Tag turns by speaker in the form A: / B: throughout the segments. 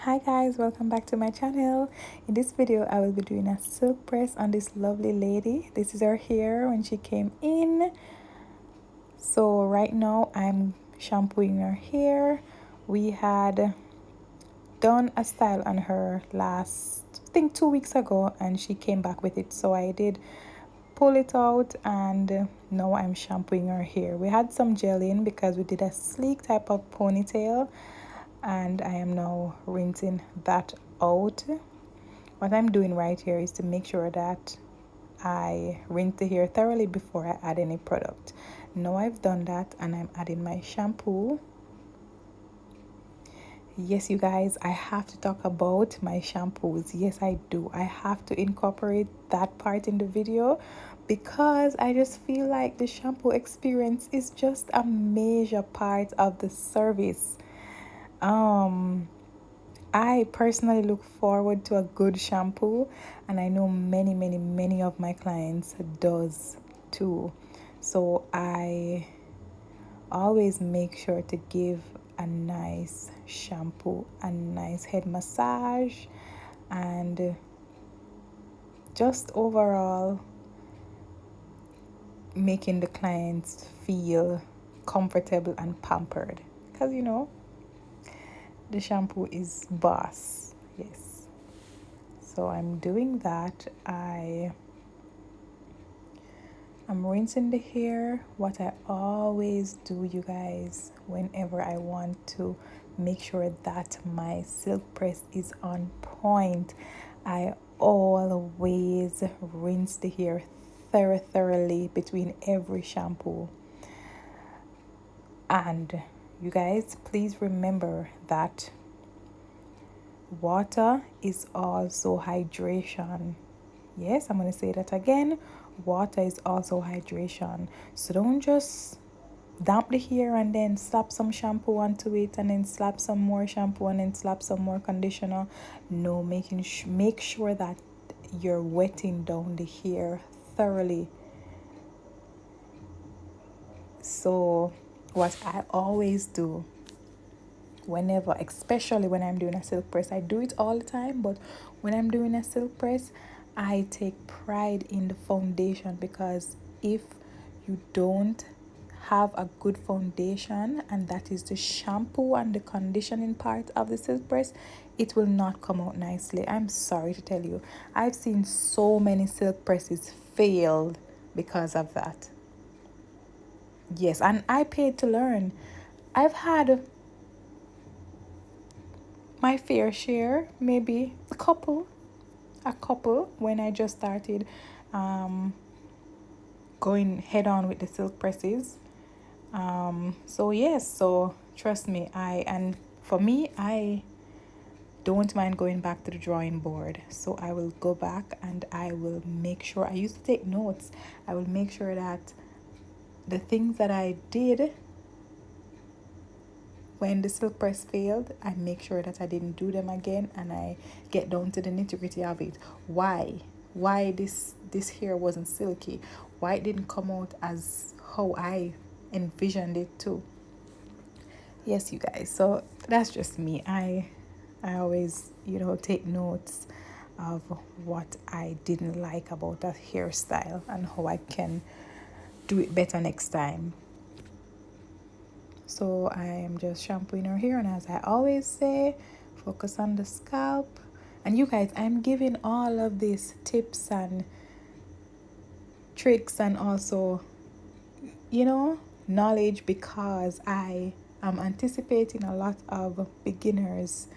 A: Hi guys, welcome back to my channel. In this video I will be doing a silk press on this lovely lady. This is her hair when she came in. So right now I'm shampooing her hair. We had done a style on her last, I think 2 weeks ago, and she came back with it, so I did pull it out, and now I'm shampooing her hair. We had some gel in because we did a sleek type of ponytail, and I am now rinsing that out. What I'm doing right here is to make sure that I rinse the hair thoroughly before I add any product. Now I've done that and I'm adding my shampoo. Yes, you guys, I have to talk about my shampoos. Yes, I do. I have to incorporate that part in the video because I just feel like the shampoo experience is just a major part of the service. I personally look forward to a good shampoo, and I know many of my clients does too. So I always make sure to give a nice shampoo, a nice head massage, and just overall making the clients feel comfortable and pampered, because the shampoo is boss. Yes, so I'm doing that. I'm rinsing the hair. What I always do, you guys, whenever I want to make sure that my silk press is on point, I always rinse the hair thoroughly between every shampoo. And you guys, please remember that water is also hydration. Yes, I'm going to say that again. Water is also hydration. So don't just damp the hair and then slap some shampoo onto it and then slap some more shampoo and then slap some more conditioner. No, make sure that you're wetting down the hair thoroughly. So what I always do whenever, especially when I'm doing a silk press, I do it all the time, but when I'm doing a silk press, I take pride in the foundation, because if you don't have a good foundation, and that is the shampoo and the conditioning part of the silk press, it will not come out nicely. I'm sorry to tell you, I've seen so many silk presses failed because of that. Yes, and I paid to learn. I've had my fair share, maybe a couple when I just started going head on with the silk presses. So yes, so trust me, and for me, I don't mind going back to the drawing board. So I will go back and I will make sure, I used to take notes. I will make sure that the things that I did when the silk press failed, I make sure that I didn't do them again, and I get down to the nitty-gritty of it. Why this hair wasn't silky? Why it didn't come out as how I envisioned it to? Yes, you guys. So that's just me. I always, take notes of what I didn't like about that hairstyle and how I can do it better next time. So I am just shampooing her hair, and as I always say, focus on the scalp. And you guys, I'm giving all of these tips and tricks and also, knowledge, because I am anticipating a lot of beginners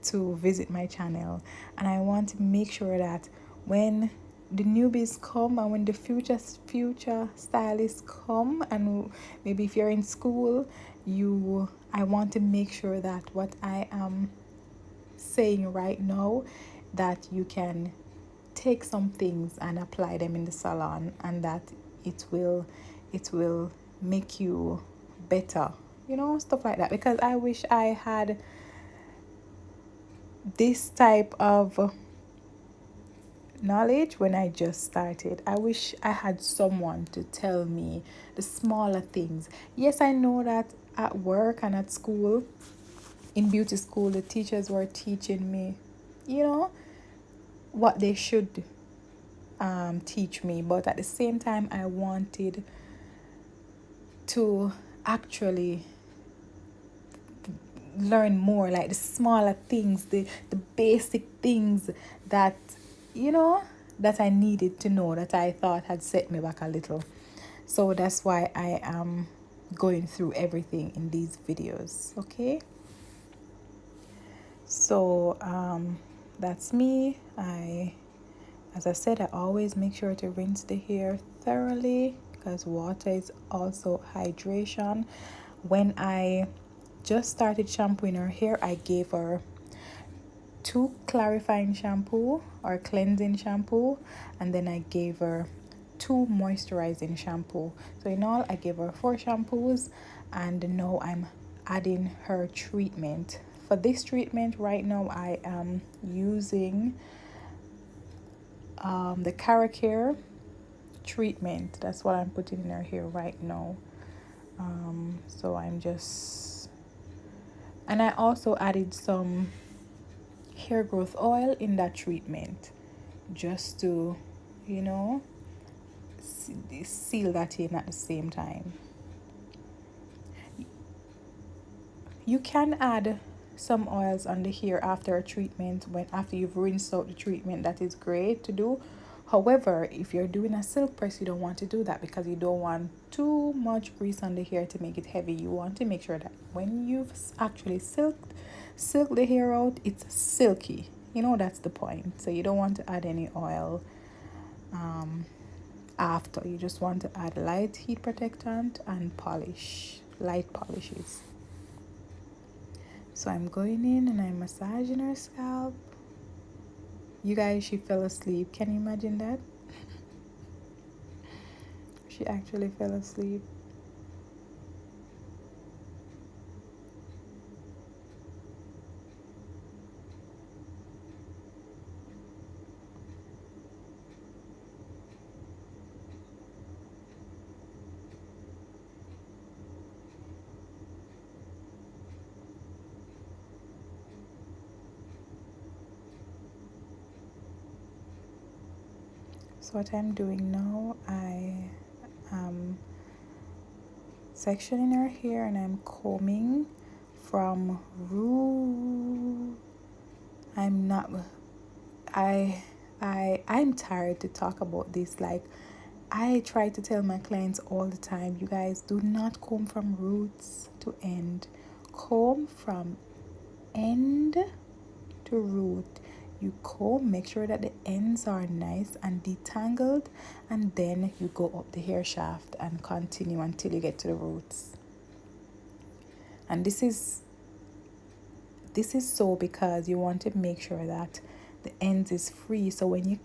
A: to visit my channel, and I want to make sure that when the newbies come and when the future stylists come, and maybe if you're in school, I want to make sure that what I am saying right now, that you can take some things and apply them in the salon, and that it will make you better, stuff like that, because I wish I had this type of knowledge when I just started. I wish I had someone to tell me the smaller things. Yes, I know that at work and at school, in beauty school, the teachers were teaching me, you know, what they should teach me, but at the same time I wanted to actually learn more, like the smaller things, the basic things that, you know, that I needed to know, that I thought had set me back a little. So that's why I am going through everything in these videos. Okay, so that's me. As I said, I always make sure to rinse the hair thoroughly because water is also hydration. When I just started shampooing her hair, I gave her 2 clarifying shampoo or cleansing shampoo, and then I gave her 2 moisturizing shampoo. So in all, I gave her 4 shampoos, and now I'm adding her treatment. For this treatment right now, I am using the Caracare treatment. That's what I'm putting in her hair right now. So I'm just, and I also added some hair growth oil in that treatment just to, you know, seal that in at the same time. You can add some oils on the hair after a treatment, when after you've rinsed out the treatment. That is great to do. However, if you're doing a silk press, you don't want to do that because you don't want too much grease on the hair to make it heavy. You want to make sure that when you've actually silk the hair out, it's silky. You know, that's the point. So you don't want to add any oil after. You just want to add light heat protectant and polish, light polishes. So I'm going in and I'm massaging her scalp. You guys, she fell asleep. Can you imagine that? She actually fell asleep. So what I'm doing now, I am sectioning her hair and I'm combing from root. I'm not, I'm tired to talk about this. Like, I try to tell my clients all the time, you guys, do not comb from roots to end. Comb from end to root. You comb, make sure that the ends are nice and detangled, and then you go up the hair shaft and continue until you get to the roots. And this is so because you want to make sure that the ends is free, so when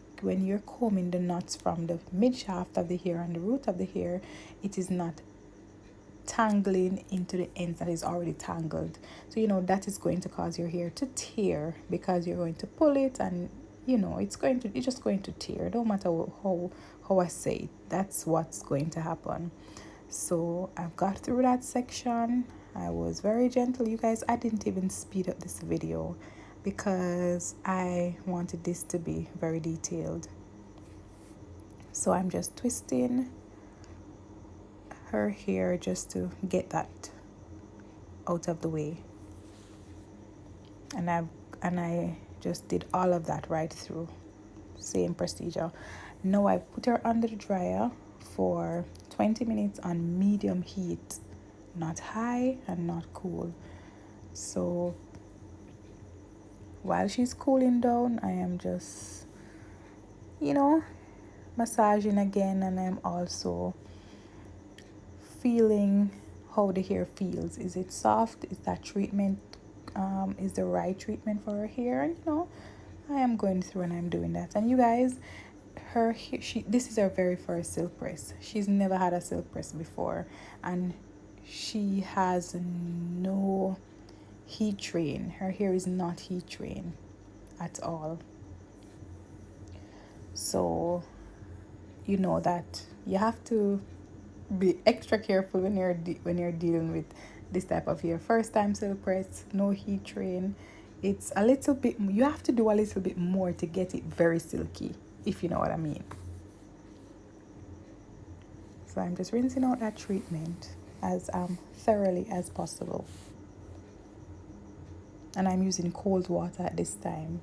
A: you're combing the knots from the mid shaft of the hair and the root of the hair, it is not tangling into the ends that is already tangled. So you know that is going to cause your hair to tear because you're going to pull it, and you know it's just going to tear. No matter how I say it, that's what's going to happen. So I've got through that section. I was very gentle, you guys. I didn't even speed up this video because I wanted this to be very detailed. So I'm just twisting her hair just to get that out of the way, and I just did all of that right through, same procedure. Now I put her under the dryer for 20 minutes on medium heat, not high and not cool. So while she's cooling down, I am just, you know, massaging again, and I'm also feeling how the hair feels. Is it soft? Is that treatment is the right treatment for her hair? And you know, I am going through and I'm doing that. And you guys, this is her very first silk press. She's never had a silk press before, and she has no heat train. Her hair is not heat trained at all. So you know that you have to be extra careful when you're dealing with this type of hair. First time silk press, no heat train. It's a little bit, you have to do a little bit more to get it very silky, if you know what I mean. So I'm just rinsing out that treatment as thoroughly as possible. And I'm using cold water at this time.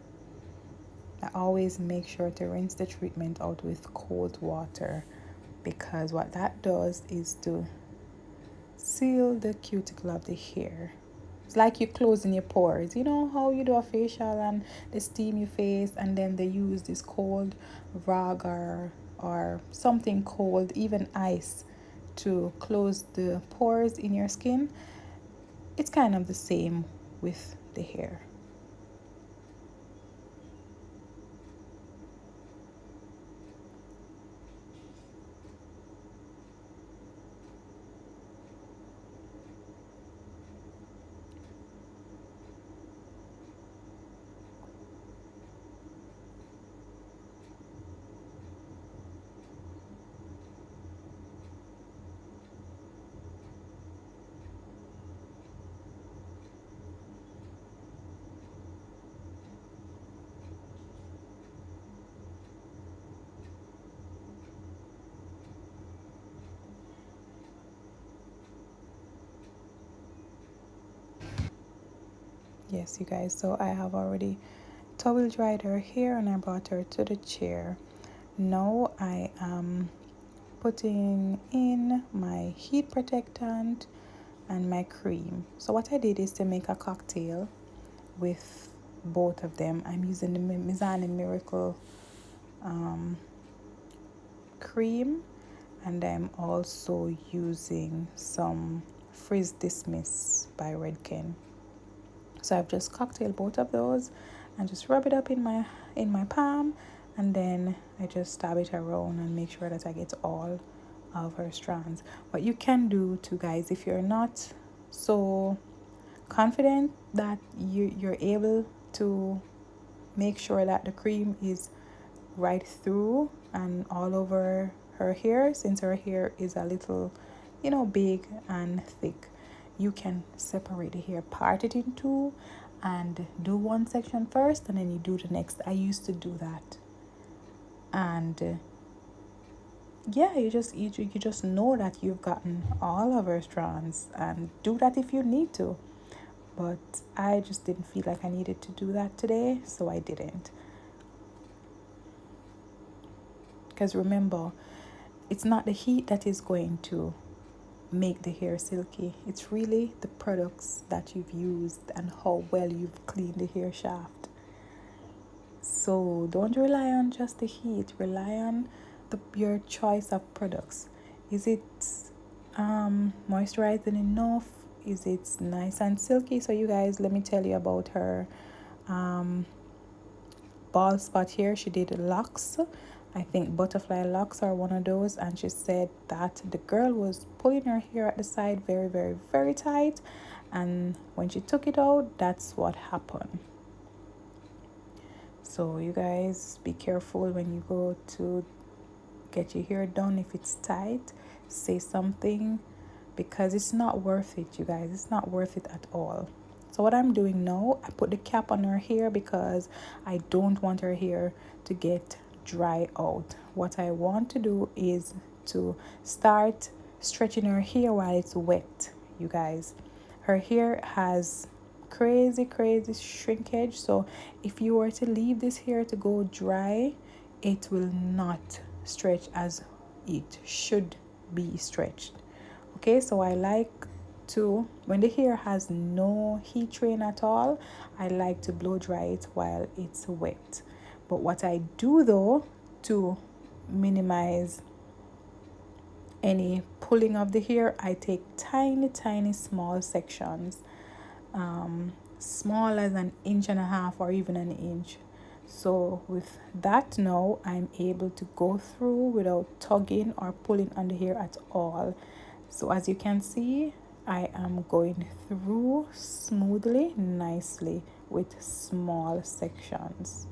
A: I always make sure to rinse the treatment out with cold water, because what that does is to seal the cuticle of the hair. It's like you closing your pores. You know how you do a facial and they steam your face and then they use this cold rag or something cold, even ice, to close the pores in your skin. It's kind of the same with the hair. Yes, you guys, so I have already towel dried her hair and I brought her to the chair. Now I am putting in my heat protectant and my cream. So what I did is to make a cocktail with both of them. I'm using the Mizani Miracle cream, and I'm also using some Frizz Dismiss by Redken. So I've just cocktailed both of those and just rub it up in my palm, and then I just stab it around and make sure that I get all of her strands. What you can do too, guys, if you're not so confident that you're able to make sure that the cream is right through and all over her hair, since her hair is a little, big and thick, you can separate the hair, part it in two, and do one section first and then you do the next. I used to do that, and yeah, you just know that you've gotten all of her strands, and do that if you need to. But I just didn't feel like I needed to do that today, so I didn't. Because remember, it's not the heat that is going to make the hair silky. It's really the products that you've used and how well you've cleaned the hair shaft. So don't rely on just the heat. Rely on your choice of products. Is it moisturizing enough? Is it nice and silky? So you guys, let me tell you about her bald spot here. She did locks. I think butterfly locks are one of those, and she said that the girl was pulling her hair at the side very, very, very tight, and when she took it out, that's what happened. So you guys, be careful when you go to get your hair done. If it's tight, say something, because it's not worth it, you guys. It's not worth it at all. So what I'm doing now, I put the cap on her hair because I don't want her hair to get dry out. What I want to do is to start stretching her hair while it's wet, you guys. Her hair has crazy shrinkage, so if you were to leave this hair to go dry, it will not stretch as it should be stretched. Okay, so I like to, when the hair has no heat train at all, I like to blow dry it while it's wet. But what I do though, to minimize any pulling of the hair, I take tiny small sections, small as an inch and a half or even an inch. So with that now, I'm able to go through without tugging or pulling on the hair at all. So as you can see, I am going through smoothly, nicely, with small sections.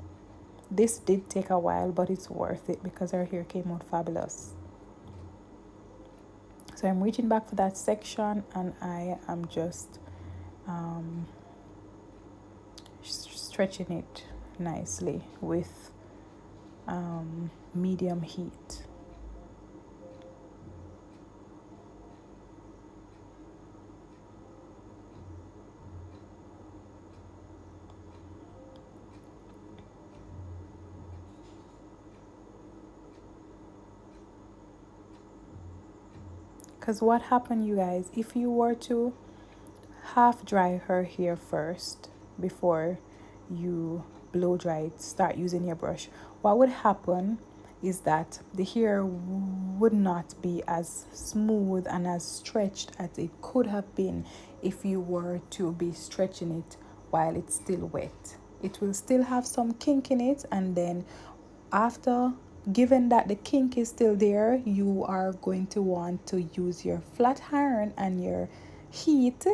A: This did take a while, but it's worth it because her hair came out fabulous. So I'm reaching back for that section, and I am just um, stretching it nicely with medium heat. Because what happened, you guys, if you were to half dry her hair first before you blow dry it, start using your brush, what would happen is that the hair would not be as smooth and as stretched as it could have been if you were to be stretching it while it's still wet. It will still have some kink in it, and then after, given that the kink is still there, you are going to want to use your flat iron and heat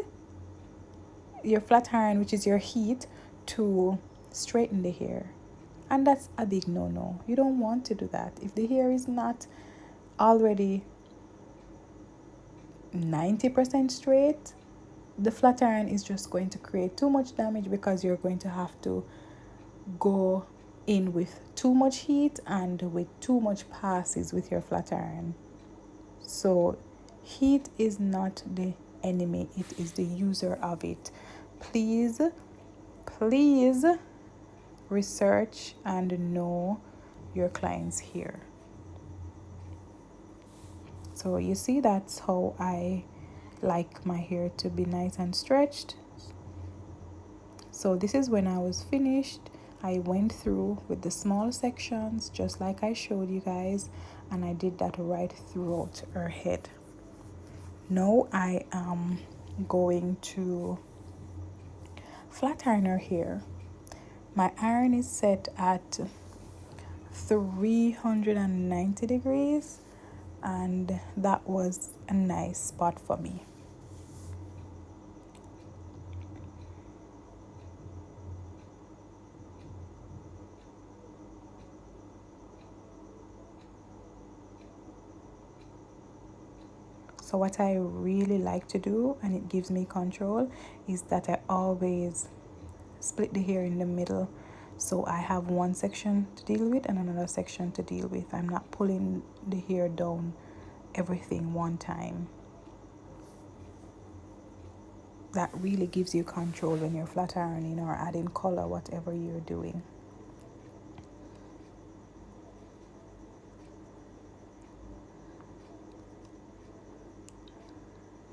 A: your flat iron, which is your heat, to straighten the hair. And that's a big no. You don't want to do that. If the hair is not already 90% straight, the flat iron is just going to create too much damage, because you're going to have to go in with too much heat and with too much passes with your flat iron. So heat is not the enemy, it is the user of it. Please research and know your clients here. So you see, that's how I like my hair to be nice and stretched. So this is when I was finished. I went through with the small sections just like I showed you guys, and I did that right throughout her head. Now I am going to flat iron her hair. My iron is set at 390 degrees, and that was a nice spot for me. So what I really like to do, and it gives me control, is that I always split the hair in the middle. So I have one section to deal with and another section to deal with. I'm not pulling the hair down everything one time. That really gives you control when you're flat ironing or adding color, whatever you're doing.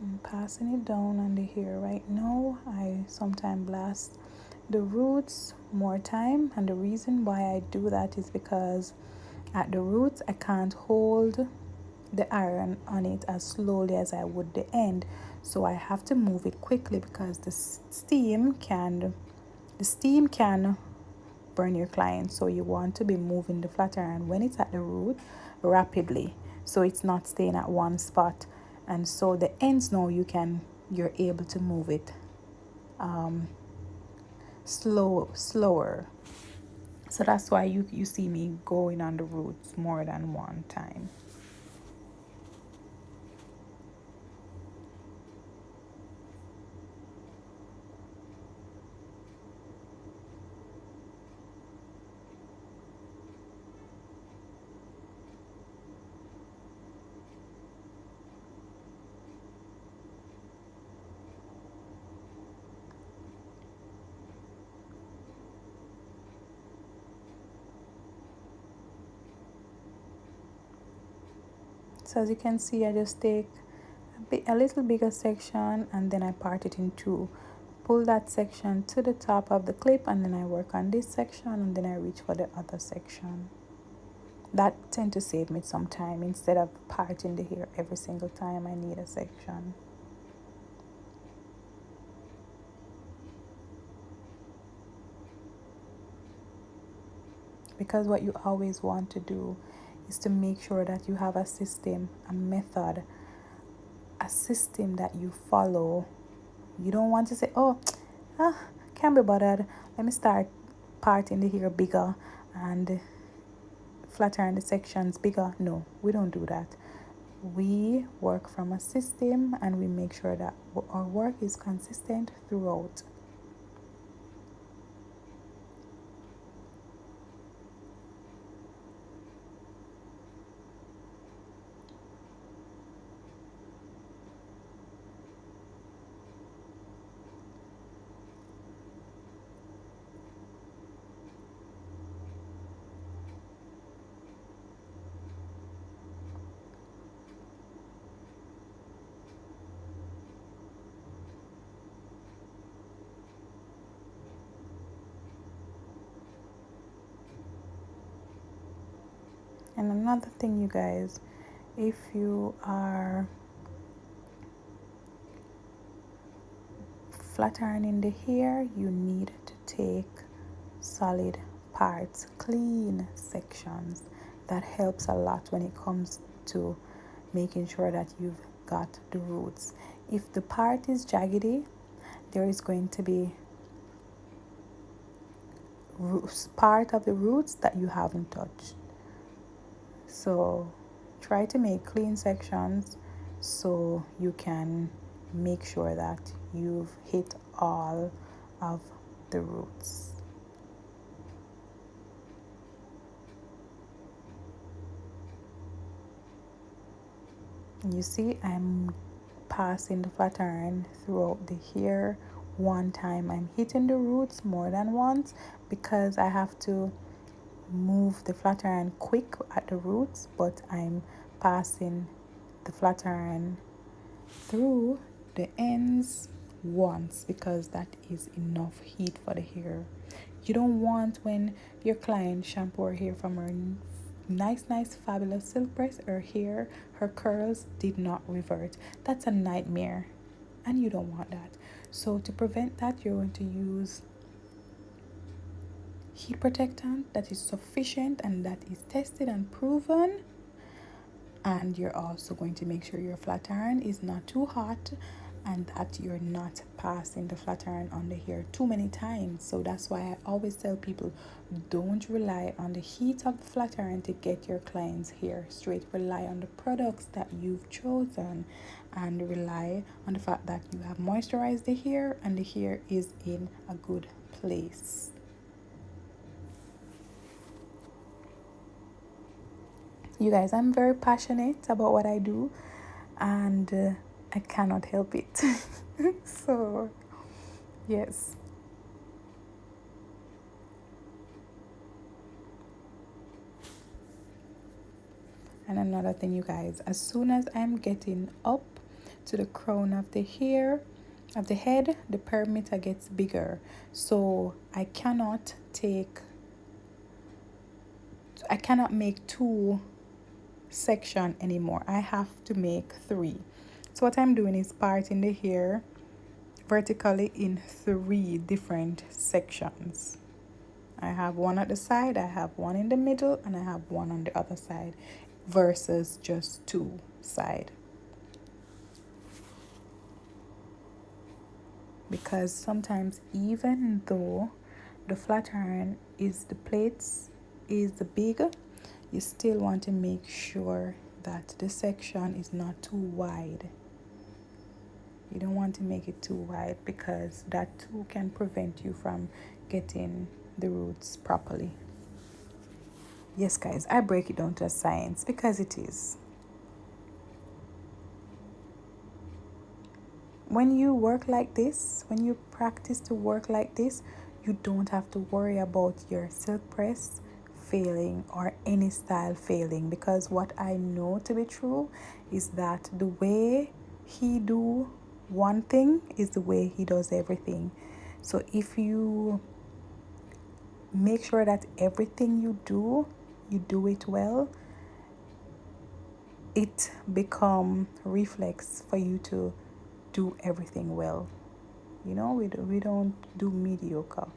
A: I'm passing it down on the hair right now. I sometimes blast the roots more time, and the reason why I do that is because at the roots I can't hold the iron on it as slowly as I would the end, so I have to move it quickly, because the steam can burn your client. So you want to be moving the flat iron when it's at the root rapidly, so it's not staying at one spot. And so the ends, now you're able to move it slower. So that's why you see me going on the roots more than one time. So as you can see, I just take a little bigger section, and then I part it in two. Pull that section to the top of the clip, and then I work on this section, and then I reach for the other section. That tend to save me some time instead of parting the hair every single time I need a section. Because what you always want to do is to make sure that you have a system, a method, a system that you follow. You don't want to say, oh, can't be bothered, let me start parting the hair bigger and flat iron the sections bigger. No, we don't do that. we work from a system and we make sure that our work is consistent throughout. And another thing, you guys, if you are flat ironing the hair, you need to take solid parts, clean sections. That helps a lot when it comes to making sure that you've got the roots. If the part is jaggedy, there is going to be part of the roots that you haven't touched. So try to make clean sections so you can make sure that you've hit all of the roots. You see, I'm passing the flat iron throughout the hair one time. I'm hitting the roots more than once because I have to move the flat iron quick at the roots, but I'm passing the flat iron through the ends once because that is enough heat for the hair. You don't want when your client shampoo her hair from her nice fabulous silk press, her curls did not revert. That's a nightmare and you don't want that. So to prevent that, you're going to use heat protectant that is sufficient and that is tested and proven. And you're also going to make sure your flat iron is not too hot and that you're not passing the flat iron on the hair too many times. So that's why I always tell people, don't rely on the heat of the flat iron to get your client's hair straight. Rely on the products that you've chosen and rely on the fact that you have moisturized the hair and the hair is in a good place. You guys, I'm very passionate about what I do and I cannot help it. So, yes. And another thing, you guys, as soon as I'm getting up to the crown of the hair, of the head, the perimeter gets bigger. So I cannot make two section anymore. I have to make three. So what I'm doing is parting the hair vertically in three different sections. I have one at the side, I have one in the middle, and I have one on the other side versus just two side. Because sometimes even though the flat iron is the plates is big, you still want to make sure that the section is not too wide. You don't want to make it too wide because that too can prevent you from getting the roots properly. Yes, guys, I break it down to a science because it is. When you work like this, when you practice to work like this, you don't have to worry about your silk press failing or any style failing, because what I know to be true is that the way he do one thing is the way he does everything. So if you make sure that everything you do it well, it become reflex for you to do everything well. You know, we don't do mediocre.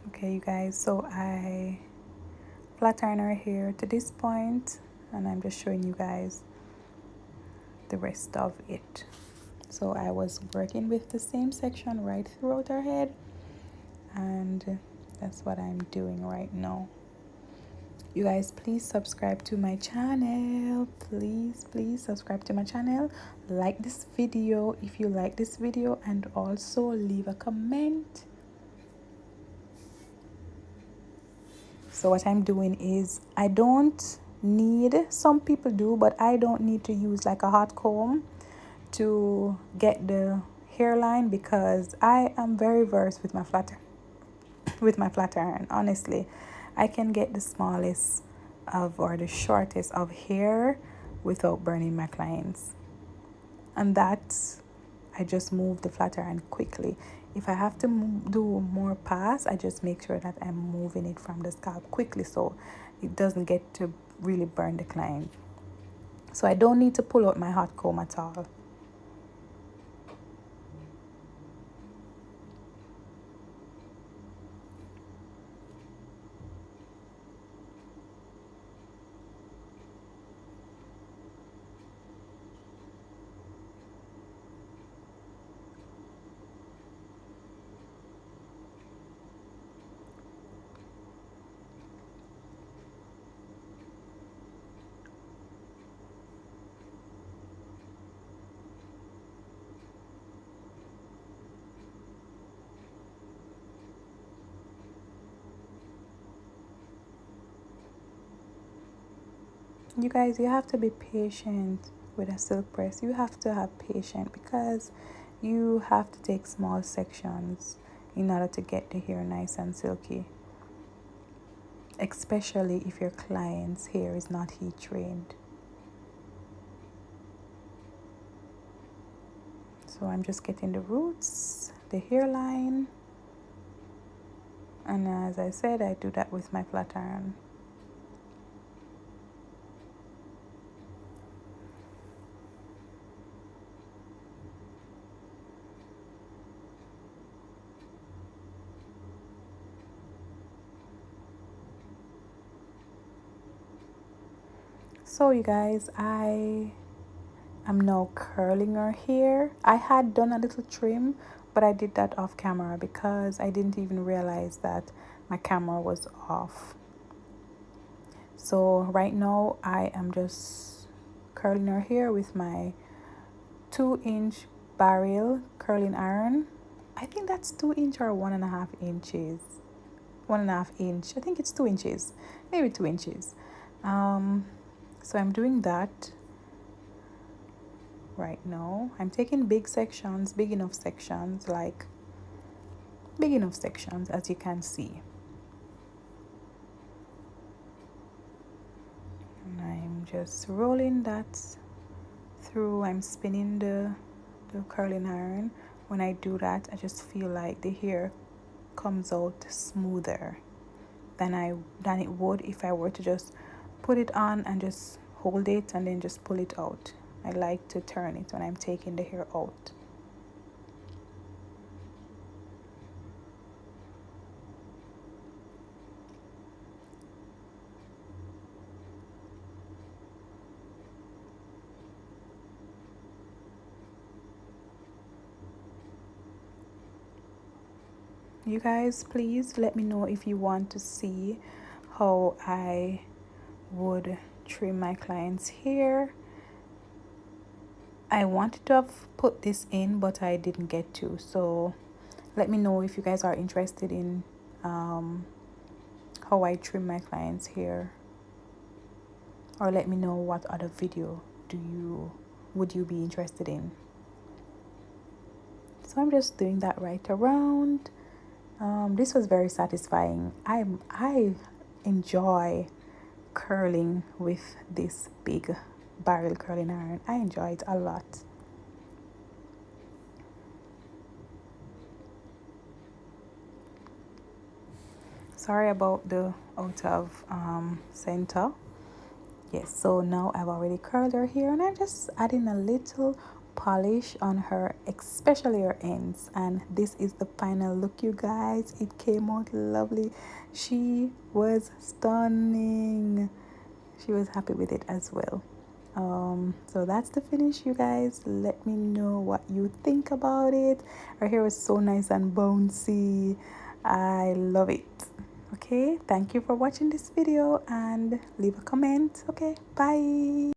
A: Okay, you guys, so I flat iron her hair to this point, and I'm just showing you guys the rest of it. So I was working with the same section right throughout her head, and that's what I'm doing right now. You guys, please subscribe to my channel. Please subscribe to my channel. Like this video if you like this video, and also leave a comment. So what I'm doing is, I don't need, some people do, but I don't need to use like a hot comb to get the hairline, because I am very versed with my flat iron. Honestly, I can get the smallest of, or the shortest of hair without burning my clients. And that's, I just move the flat iron quickly. If I have to do more pass, I just make sure that I'm moving it from the scalp quickly so it doesn't get to really burn the client. So I don't need to pull out my hot comb at all. You guys, you have to be patient with a silk press. You have to have patience, because you have to take small sections in order to get the hair nice and silky, especially if your client's hair is not heat trained. So I'm just getting the roots, the hairline, and as I said, I do that with my flat iron. So you guys, I am now curling her hair. I had done a little trim, but I did that off camera because I didn't even realize that my camera was off. So right now I am just curling her hair with my 2-inch barrel curling iron. I think that's 2 inch or 1.5 inches. 1.5 inch. I think it's 2 inches, maybe 2 inches. So I'm doing that right now. I'm taking big sections, big enough sections, as you can see. And I'm just rolling that through. I'm spinning the curling iron. When I do that, I just feel like the hair comes out smoother than it would if I were to just put it on and just hold it and then just pull it out. I like to turn it when I'm taking the hair out. You guys, please let me know if you want to see how I would trim my client's hair. I wanted to have put this in, but I didn't get to. So let me know if you guys are interested in how I trim my client's hair, or let me know what other video would you be interested in. So I'm just doing that right around. This was very satisfying. I enjoy curling with this big barrel curling iron. I enjoy it a lot. Sorry about the out of center. Yes, so now I've already curled her hair, and I'm just adding a little polish on her, especially her ends. And this is the final look, you guys. It came out lovely. She was stunning. She was happy with it as well. So that's the finish, you guys. Let me know what you think about it. Her hair was so nice and bouncy. I love it. Okay, thank you for watching this video and leave a comment. Okay, bye.